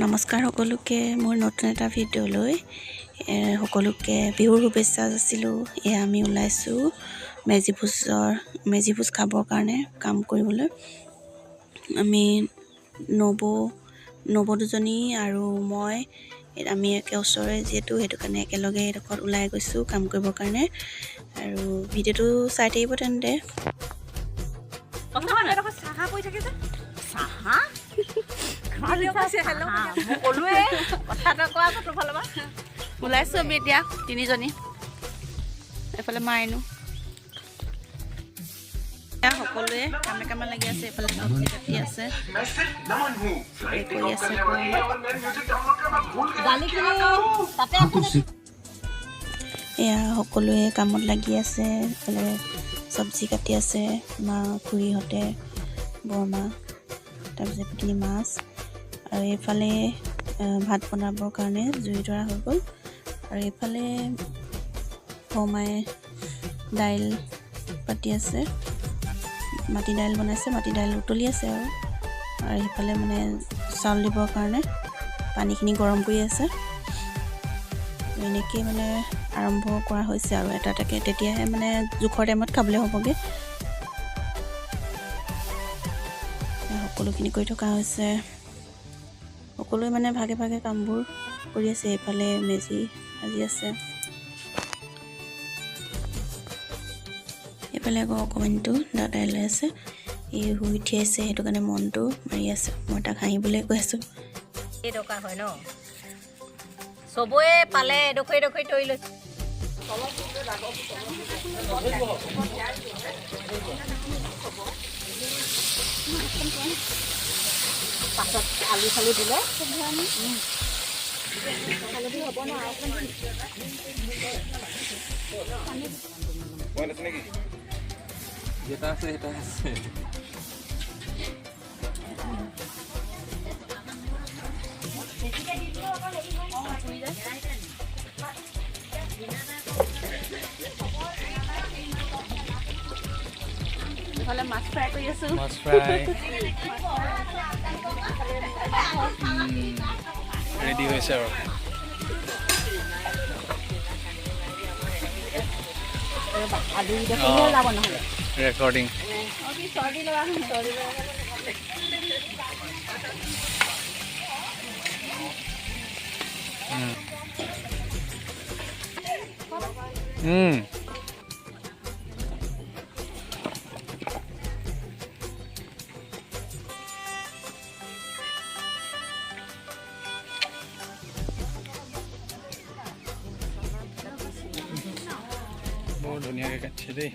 নমস্কাৰ সকলোকে মোৰ নতুন এটা ভিডিঅ'লৈ সকলোকে বিহুৰ শুভেচ্ছা যাচিলোঁ। এয়া আমি ওলাইছোঁ মেজি ভোজ খাবৰ কাৰণে কাম কৰিবলৈ। আমি নবৌ দুজনী আৰু মই আমি একে ওচৰৰে যিহেতু সেইটো কাৰণে একেলগে এডোখৰত ওলাই গৈছোঁ কাম কৰিবৰ কাৰণে। আৰু ভিডিঅ'টো চাই থাকিব তেন্তে। ওলাইছোঁ আমি এতিয়া তিনিজনী, এফালে মাইনো সকলোৱে কামে কামে লাগি আছে। এইফালে চব্জি কাটি আছে, কৰি আছে। এয়া সকলোৱে কামত লাগি আছে। এইফালে চব্জি কাটি আছে মা খুৰীহঁতে, বৰমা, তাৰপিছত এইখিনি মাছ, আৰু এইফালে ভাত বনাবৰ কাৰণে জুই ধৰা হৈ গ'ল। আৰু এইফালে বৰমাই দাইল পাতি আছে, মাটি দাইল বনাইছে, মাটি দাইল উতলি আছে। আৰু সেইফালে মানে চাউল দিবৰ কাৰণে পানীখিনি গৰম কৰি আছে। এনেকৈ মানে আৰম্ভ কৰা হৈছে আৰু এটা এটাকৈ, তেতিয়াহে মানে জোখৰ টাইমত খাবলৈ হ'বগৈ। সকলোখিনি কৰি থকা হৈছে, সকলোৱে মানে ভাগে ভাগে কামবোৰ কৰি আছে। এইফালে মেজি সাজি আছে, এইফালে আকৌ অকণমানিটো দাদাই লৈ আছে, এই শুই উঠি আছে, সেইটো কাৰণে মনটো মাৰি আছে। মই তাক হাঁহিবলৈ কৈ আছোঁ। এই দৰকাৰ হয় ন, চবৰে পালে এডোখৰি এডোখৰি তৰি লৈছে। পাছত আলু চালু দিলে হ'ব ন। যেটা আছে সেটা আছে। এইফালে মাছ ফ্ৰাই কৰি আছোঁ। মাছ ফ্ৰাই ৰেডি হৈছে আৰু ৰেকৰ্ডিং। বৰ ধুনীয়াকৈ কাটিছে দেই।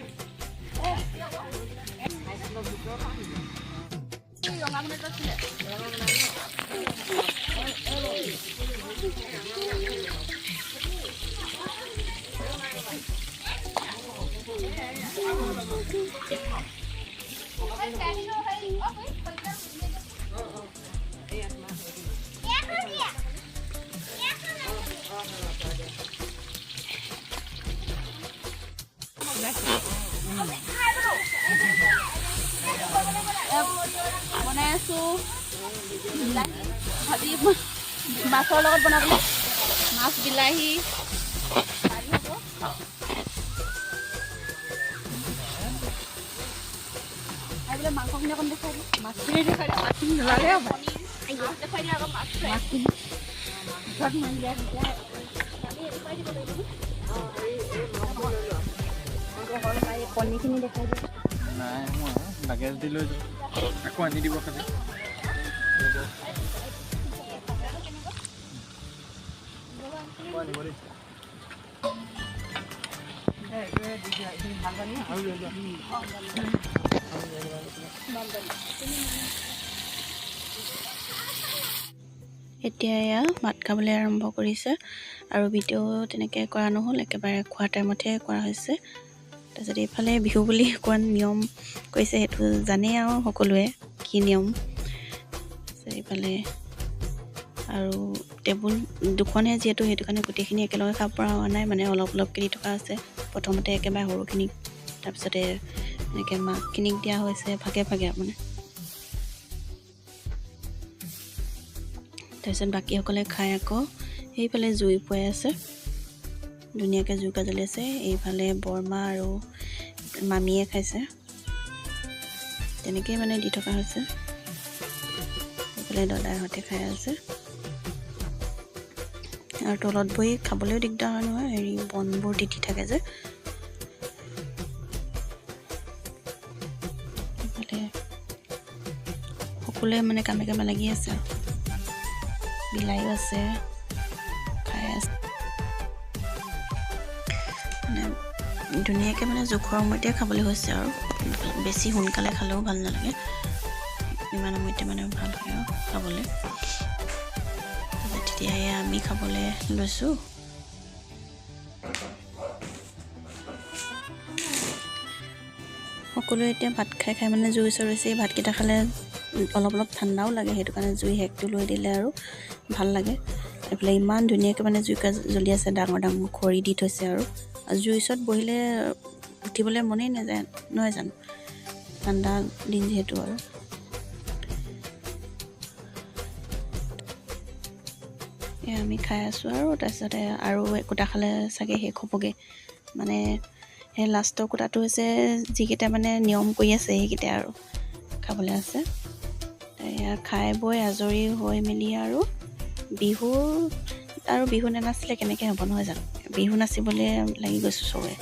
বনাই আছোঁ ভাজি, মাছৰ লগত বনাবলৈ মাছ, বিলাহী বোলে মাংসখিনি অকণ দেখাই দিওঁ, মাছখিনি দেখাই দিওঁ, মাছখিনি নোলালে হ'ব, মাছ দেখাই দিওঁ আকৌ মাছখিনি কণীখিনি দেখাই দিওঁ। নাই মই লাগেজ দি লৈ যাওঁ, আকৌ আনি দিব খালি। এতিয়া এয়া ভাত খাবলৈ আৰম্ভ কৰিছে। আৰু ভিডিঅ' তেনেকৈ কৰা নহ'ল, একেবাৰে খোৱা টাইমতহে কৰা হৈছে। তাৰপিছত এইফালে বিহু বুলি অকণমান নিয়ম কৰিছে, সেইটো জানেই আৰু সকলোৱে কি নিয়ম। এইফালে আৰু টেবুল দুখনহে যিহেতু, সেইটো কাৰণে গোটেইখিনি একেলগে খাব পৰা হোৱা নাই, মানে অলপ অলপকৈ দি থকা আছে। প্ৰথমতে একেবাৰে সৰুখিনিক, তাৰপিছতে এনেকৈ মাকখিনিক দিয়া হৈছে ভাগে ভাগে মানে। তাৰপিছত বাকীসকলে খাই আকৌ সেইফালে জুই পুৱাই আছে, ধুনীয়াকৈ জুইকা জ্বলি আছে। এইফালে বৰমা আৰু মামীয়ে খাইছে, তেনেকেই মানে দি থকা হৈছে। এইফালে দাদাহঁতে খাই আছে, আৰু তলত বহি খাবলৈও দিগদাৰ হয় নহয়, হেৰি বনবোৰ তিতি থাকে যে। এইফালে সকলোৱে মানে কামে কামে লাগি আছে, বিলায়ো আছে, খাই আছে। মানে ধুনীয়াকৈ মানে জোখৰ সময়তে খাবলৈ হৈছে আৰু বেছি সোনকালে খালেও ভাল নালাগে, ইমান সময়তে মানে ভাল হয় আৰু খাবলৈ। তেতিয়াই আমি খাবলৈ লৈছোঁ। সকলোৱে এতিয়া ভাত খাই খাই মানে জুই চৰিছে। ভাতকেইটা খালে অলপ অলপ ঠাণ্ডাও লাগে, সেইটো কাৰণে জুই হেকটো লৈ দিলে আৰু ভাল লাগে। এইফালে ইমান ধুনীয়াকৈ মানে জুইকা জ্বলি আছে, ডাঙৰ ডাঙৰ খৰি দি থৈছে। আৰু জুইৰ ওচৰত বহিলে উঠিবলৈ মনেই নাযায় নহয় জানো, ঠাণ্ডা দিন যিহেতু। আৰু আমি খাই আছোঁ, আৰু তাৰপিছতে আৰু একোটা খালে চাগে শেষ হ'বগৈ। মানে সেই লাষ্টৰ কোটাটো হৈছে যিকেইটা মানে নিয়ম কৰি আছে সেইকেইটা আৰু খাবলৈ আছে। এয়া খাই বৈ আজৰি হৈ মেলি আৰু বিহু নানাচিলে কেনেকৈ হ'ব নহয় জানো, বিহু নাচিবলৈ লাগি গৈছোঁ চবে।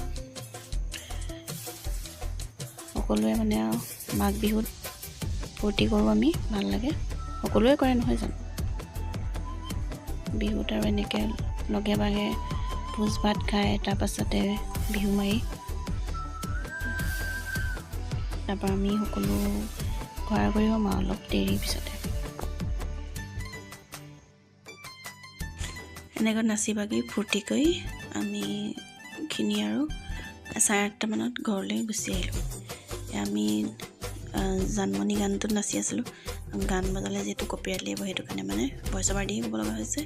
সকলোৱে মানে আৰু মাঘ বিহুত ফূৰ্তি কৰোঁ আমি, ভাল লাগে, সকলোৱে কৰে নহয় জানো। বিহুত আৰু এনেকৈ লগে ভাগে ভোজ ভাত খাই তাৰপাছতে বিহু মাৰি, তাৰপৰা আমি সকলো ঘৰা ঘৰি হ'ম আৰু অলপ দেৰিৰ পিছতে। এনেকৈ নাচি বাগি ফূৰ্তি কৰি আমিখিনি আৰু 8:30 মানত ঘৰলৈ গুচি আহিলোঁ। আমি জানমণি গানটোত নাচি আছিলোঁ, গান বজালে যিহেতু কপিৰাইট লাগিব, সেইটো কাৰণে মানে ভইচ অভাৰ দি ক'ব লগা হৈছে।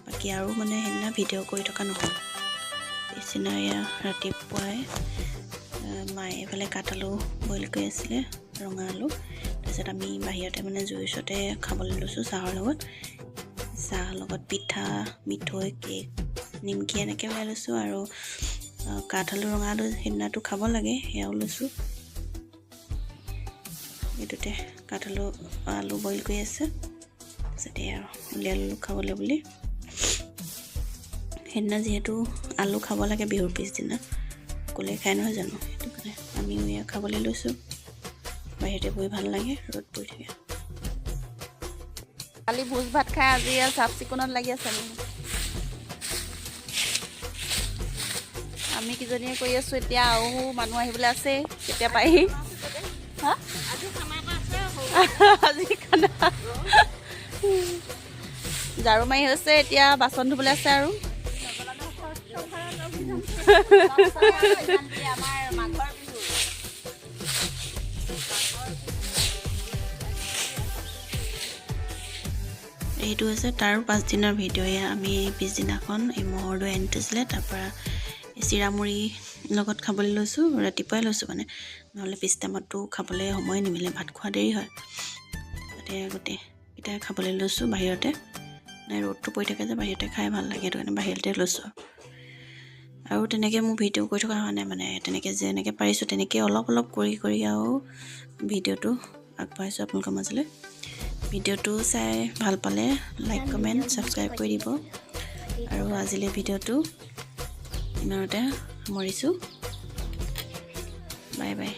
বাকী আৰু মানে সেইদিনা ভিডিঅ' কৰি থকা নহ'ল। পিছদিনা এয়া ৰাতিপুৱাই মায়ে এইফালে কাঠ আলু বইল কৰি আছিলে, ৰঙা আলু। তাৰপিছত আমি বাহিৰতে মানে জুইৰ ওচৰতে খাবলৈ লৈছোঁ চাহৰ লগত। চাহৰ লগত পিঠা, মিঠৈ, কেক, নিমকি এনেকৈ ওলাই লৈছোঁ। আৰু কাঠ আলু ৰঙা আলু সেইদিনাটো খাব লাগে, সেয়াও লৈছোঁ। এইটোতে কাঠ আলু বইল কৰি আছে, তাৰপিছতে আৰু উলিয়াই ল'লোঁ খাবলৈ বুলি। সেইদিনা যিহেতু আলু খাব লাগে বিহুৰ পিছদিনা, সকলোৱে খাই নহয় জানো, সেইটো কাৰণে আমিও এয়া খাবলৈ লৈছোঁ। বাহিৰতে বহি ভাল লাগে, ৰ'দ পৰি থাকে। কালি ভোজ ভাত খাই আজি চাফ চিকুণত লাগি আছে। আমি কিজনীয়ে কৰি আছোঁ, এতিয়া আৰু মানুহ আহিবলৈ আছেই, কেতিয়া পায়হি। আজি খানা ঝাৰু মাৰি হৈছে, এতিয়া বাচন ধুবলৈ আছে। আৰু এইটো হৈছে তাৰ 5 দিনৰ ভিডিঅ'। আমি পিছদিনাখন এই ম'হৰ দৈ আনি থৈছিলে, তাৰপৰা চিৰামুড়ি লগত খাবলৈ লৈছোঁ। ৰাতিপুৱাই লৈছোঁ মানে, নহ'লে পিছ টাইমতো খাবলৈ সময় নিমিলে, ভাত খোৱা দেৰি হয়। তাতে গোটেইকেইটা খাবলৈ লৈছোঁ বাহিৰতে, মানে ৰ'দটো পৰি থাকে যে, বাহিৰতে খাই ভাল লাগে, সেইটো কাৰণে বাহিৰতে লৈছোঁ। আৰু তেনেকৈ মোৰ ভিডিঅ' কৰি থকা হোৱা নাই, মানে তেনেকৈ যেনেকৈ পাৰিছোঁ তেনেকৈ অলপ অলপ কৰি আৰু ভিডিঅ'টো আগবঢ়াইছোঁ আপোনালোকৰ মাজলৈ। ভিডিঅ'টো চাই ভাল পালে লাইক, কমেণ্ট, ছাবস্ক্ৰাইব কৰি দিব। আৰু আজিলৈ ভিডিঅ'টো ইমানতে সামৰিছোঁ। Bye bye.